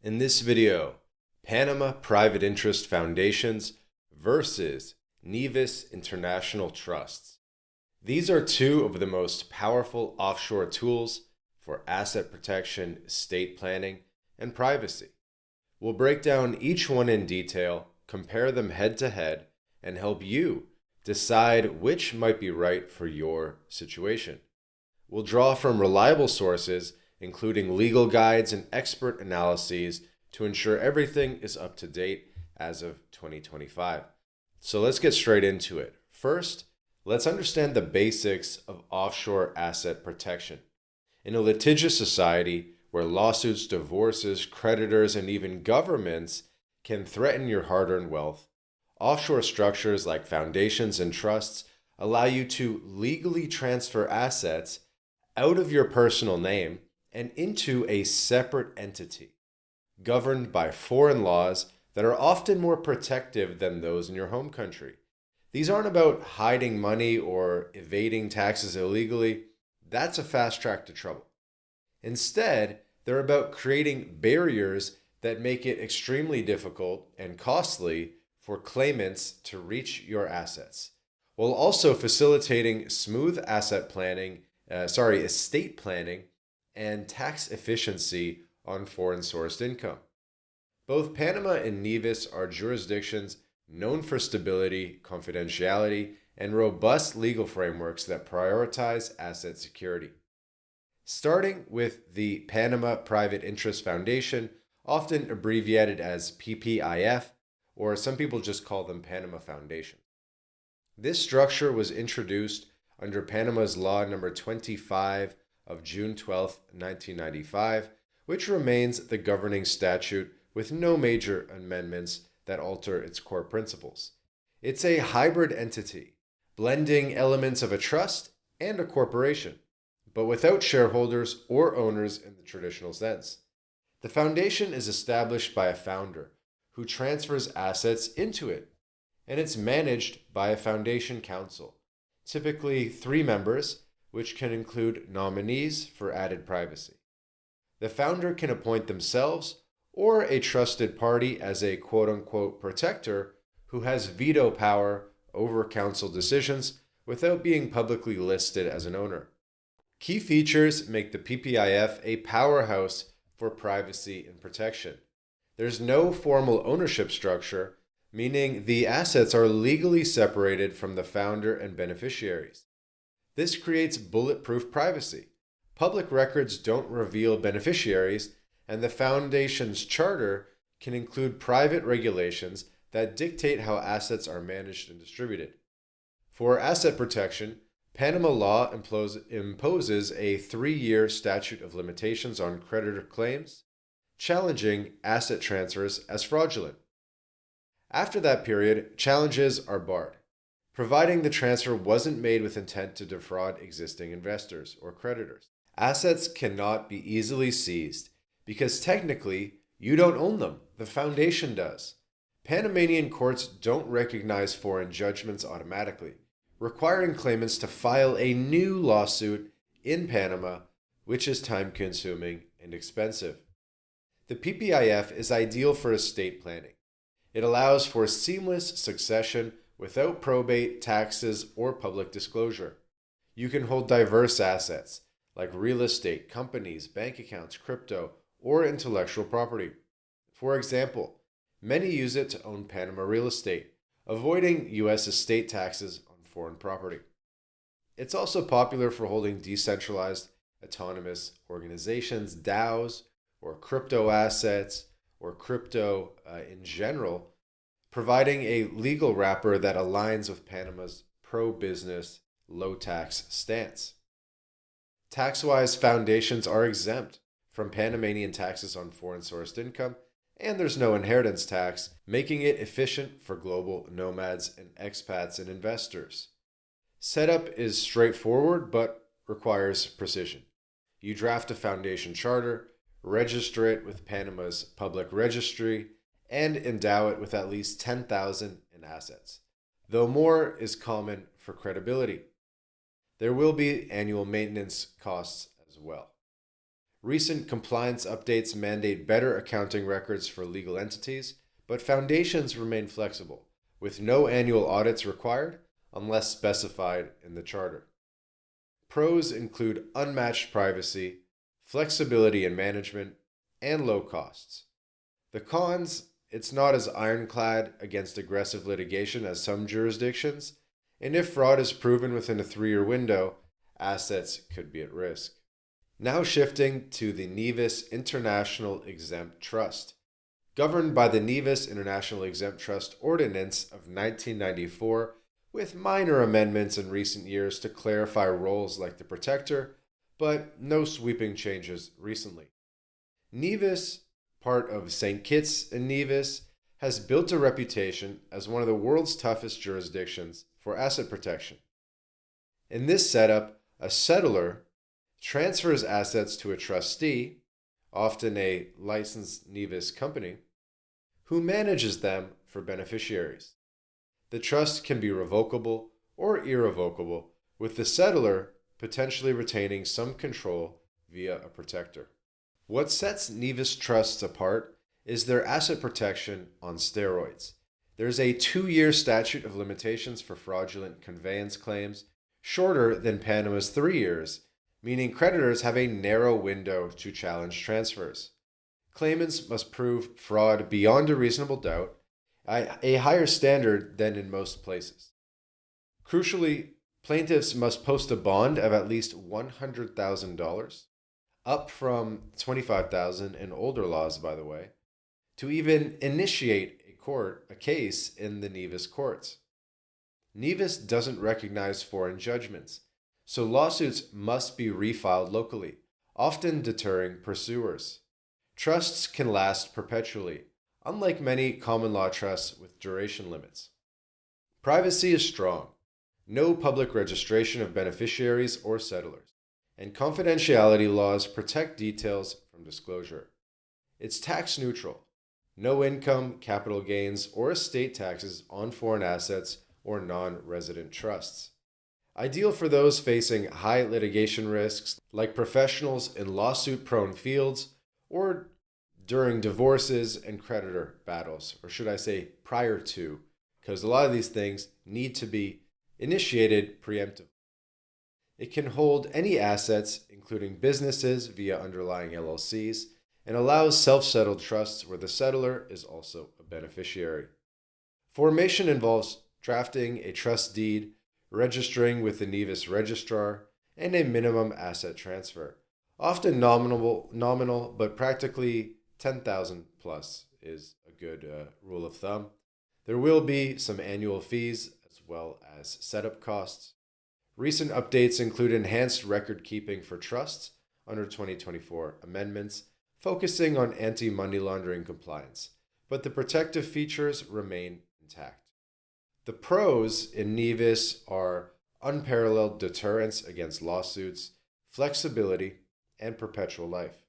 In this video, Panama Private Interest Foundations versus Nevis International Trusts. These are two of the most powerful offshore tools for asset protection, estate planning, and privacy. We'll break down each one in detail, compare them head to head, and help you decide which might be right for your situation. We'll draw from reliable sources, including legal guides and expert analyses, to ensure everything is up to date as of 2025. So let's get straight into it. First, let's understand the basics of offshore asset protection. In a litigious society where lawsuits, divorces, creditors, and even governments can threaten your hard-earned wealth, offshore structures like foundations and trusts allow you to legally transfer assets out of your personal name and into a separate entity, governed by foreign laws that are often more protective than those in your home country. These aren't about hiding money or evading taxes illegally. That's a fast track to trouble. Instead, they're about creating barriers that make it extremely difficult and costly for claimants to reach your assets, while also facilitating smooth estate planning and tax efficiency on foreign-sourced income. Both Panama and Nevis are jurisdictions known for stability, confidentiality, and robust legal frameworks that prioritize asset security. Starting with the Panama Private Interest Foundation, often abbreviated as PPIF, or some people just call them Panama Foundation. This structure was introduced under Panama's Law Number 25 of June 12, 1995, which remains the governing statute with no major amendments that alter its core principles. It's a hybrid entity, blending elements of a trust and a corporation, but without shareholders or owners in the traditional sense. The foundation is established by a founder who transfers assets into it, and it's managed by a foundation council, typically 3 members, which can include nominees for added privacy. The founder can appoint themselves or a trusted party as a quote-unquote protector who has veto power over council decisions without being publicly listed as an owner. Key features make the PPIF a powerhouse for privacy and protection. There's no formal ownership structure, meaning the assets are legally separated from the founder and beneficiaries. This creates bulletproof privacy. Public records don't reveal beneficiaries, and the foundation's charter can include private regulations that dictate how assets are managed and distributed. For asset protection, Panama law imposes a 3-year statute of limitations on creditor claims, challenging asset transfers as fraudulent. After that period, challenges are barred, providing the transfer wasn't made with intent to defraud existing investors or creditors. Assets cannot be easily seized because technically you don't own them, the foundation does. Panamanian courts don't recognize foreign judgments automatically, requiring claimants to file a new lawsuit in Panama, which is time-consuming and expensive. The PPIF is ideal for estate planning. It allows for seamless succession without probate, taxes, or public disclosure. You can hold diverse assets like real estate, companies, bank accounts, crypto, or intellectual property. For example, many use it to own Panama real estate, avoiding U.S. estate taxes on foreign property. It's also popular for holding decentralized autonomous organizations, DAOs, or crypto assets, or crypto in general, providing a legal wrapper that aligns with Panama's pro-business, low-tax stance. Tax-wise, foundations are exempt from Panamanian taxes on foreign-sourced income, and there's no inheritance tax, making it efficient for global nomads and expats and investors. Setup is straightforward but requires precision. You draft a foundation charter, register it with Panama's public registry, and endow it with at least $10,000 in assets, though more is common for credibility. There will be annual maintenance costs as well. Recent compliance updates mandate better accounting records for legal entities, but foundations remain flexible, with no annual audits required unless specified in the charter. Pros include unmatched privacy, flexibility in management, and low costs. The cons, it's not as ironclad against aggressive litigation as some jurisdictions, and if fraud is proven within a 3-year window, assets could be at risk. Now shifting to the Nevis International Exempt Trust. Governed by the Nevis International Exempt Trust Ordinance of 1994, with minor amendments in recent years to clarify roles like the protector, but no sweeping changes recently. Nevis, part of St. Kitts and Nevis, has built a reputation as one of the world's toughest jurisdictions for asset protection. In this setup, a settlor transfers assets to a trustee, often a licensed Nevis company, who manages them for beneficiaries. The trust can be revocable or irrevocable, with the settlor potentially retaining some control via a protector. What sets Nevis trusts apart is their asset protection on steroids. There's a 2-year statute of limitations for fraudulent conveyance claims, shorter than Panama's 3 years, meaning creditors have a narrow window to challenge transfers. Claimants must prove fraud beyond a reasonable doubt, a higher standard than in most places. Crucially, plaintiffs must post a bond of at least $100,000, up from $25,000 in older laws, by the way, to even initiate a case in the Nevis courts. Nevis doesn't recognize foreign judgments, so lawsuits must be refiled locally, often deterring pursuers. Trusts can last perpetually, unlike many common law trusts with duration limits. Privacy is strong. No public registration of beneficiaries or settlers, and confidentiality laws protect details from disclosure. It's tax neutral. No income, capital gains, or estate taxes on foreign assets or non-resident trusts. Ideal for those facing high litigation risks, like professionals in lawsuit-prone fields or during divorces and creditor battles, or should I say prior to, because a lot of these things need to be initiated preemptively. It can hold any assets, including businesses via underlying LLCs, and allows self-settled trusts where the settlor is also a beneficiary. Formation involves drafting a trust deed, registering with the Nevis registrar, and a minimum asset transfer. Often nominal, but practically 10,000 plus is a good rule of thumb. There will be some annual fees as well as setup costs. Recent updates include enhanced record keeping for trusts under 2024 amendments, focusing on anti-money laundering compliance, but the protective features remain intact. The pros in Nevis are unparalleled deterrence against lawsuits, flexibility, and perpetual life.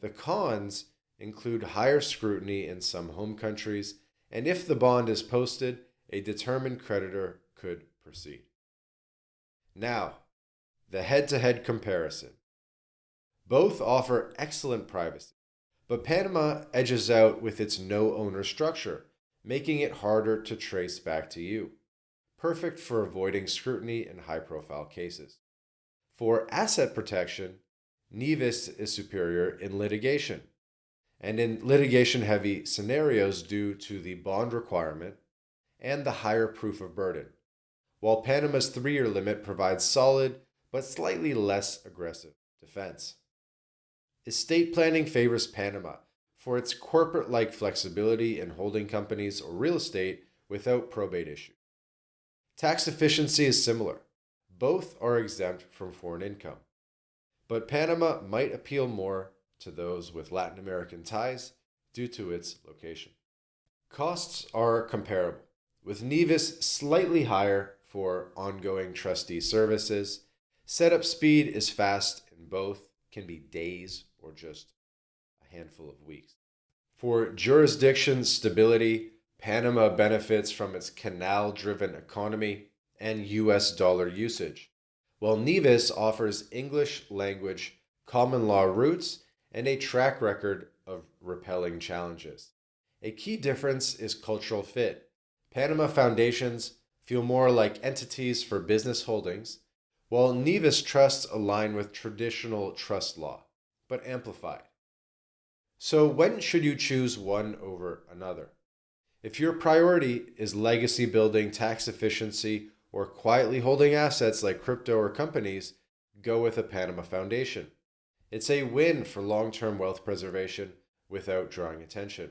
The cons include higher scrutiny in some home countries, and if the bond is posted, a determined creditor could proceed. Now, the head-to-head comparison. Both offer excellent privacy, but Panama edges out with its no-owner structure, making it harder to trace back to you. Perfect for avoiding scrutiny in high-profile cases. For asset protection, Nevis is superior in litigation, and in litigation-heavy scenarios due to the bond requirement and the higher proof of burden, while Panama's 3-year limit provides solid but slightly less aggressive defense. Estate planning favors Panama for its corporate-like flexibility in holding companies or real estate without probate issues. Tax efficiency is similar. Both are exempt from foreign income. But Panama might appeal more to those with Latin American ties due to its location. Costs are comparable, with Nevis slightly higher for ongoing trustee services. Setup speed is fast in both, can be days or just a handful of weeks. For jurisdiction stability, Panama benefits from its canal-driven economy and US dollar usage, while Nevis offers English language common law roots, and a track record of repelling challenges. A key difference is cultural fit. Panama foundations feel more like entities for business holdings, while Nevis trusts align with traditional trust law, but amplified. So, when should you choose one over another? If your priority is legacy building, tax efficiency, or quietly holding assets like crypto or companies, go with a Panama foundation. It's a win for long term wealth preservation without drawing attention.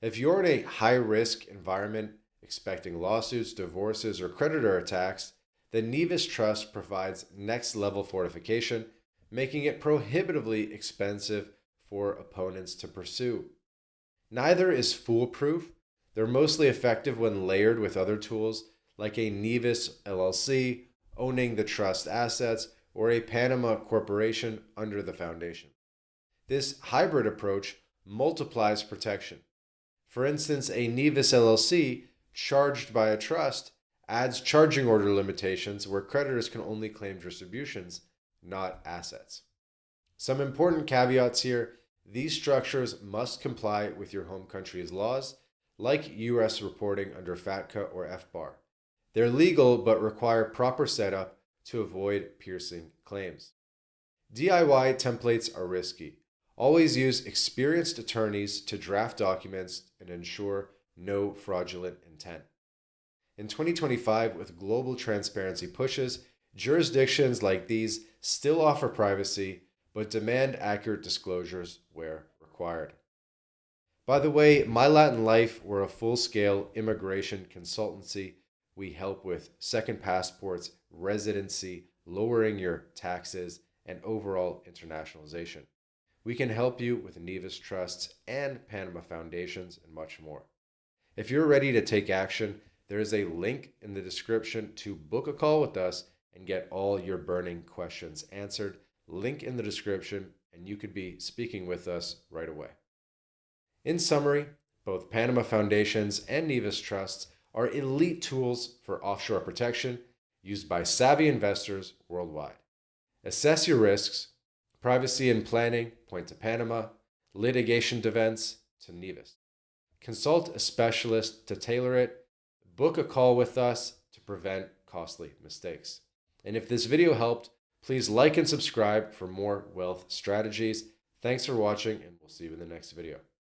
If you're in a high risk environment expecting lawsuits, divorces, or creditor attacks, the Nevis Trust provides next level fortification, making it prohibitively expensive for opponents to pursue. Neither is foolproof. They're mostly effective when layered with other tools like a Nevis LLC owning the trust assets or a Panama corporation under the foundation. This hybrid approach multiplies protection. For instance, a Nevis LLC charged by a trust adds charging order limitations where creditors can only claim distributions, not assets. Some important caveats here. These structures must comply with your home country's laws, like U.S. reporting under FATCA or FBAR. They're legal but require proper setup to avoid piercing claims. DIY templates are risky. Always use experienced attorneys to draft documents and ensure no fraudulent intent. In 2025, with global transparency pushes, jurisdictions like these still offer privacy but demand accurate disclosures where required. By the way, MyLatinLife, we're a full-scale immigration consultancy. We help with second passports, residency, lowering your taxes, and overall internationalization. We can help you with Nevis trusts and Panama foundations and much more. If you're ready to take action, there is a link in the description to book a call with us and get all your burning questions answered. Link in the description, and you could be speaking with us right away. In summary, both Panama foundations and Nevis trusts are elite tools for offshore protection used by savvy investors worldwide. Assess your risks. Privacy and planning, point to Panama. Litigation defense, to Nevis. Consult a specialist to tailor it. Book a call with us to prevent costly mistakes. And if this video helped, please like and subscribe for more wealth strategies. Thanks for watching, and we'll see you in the next video.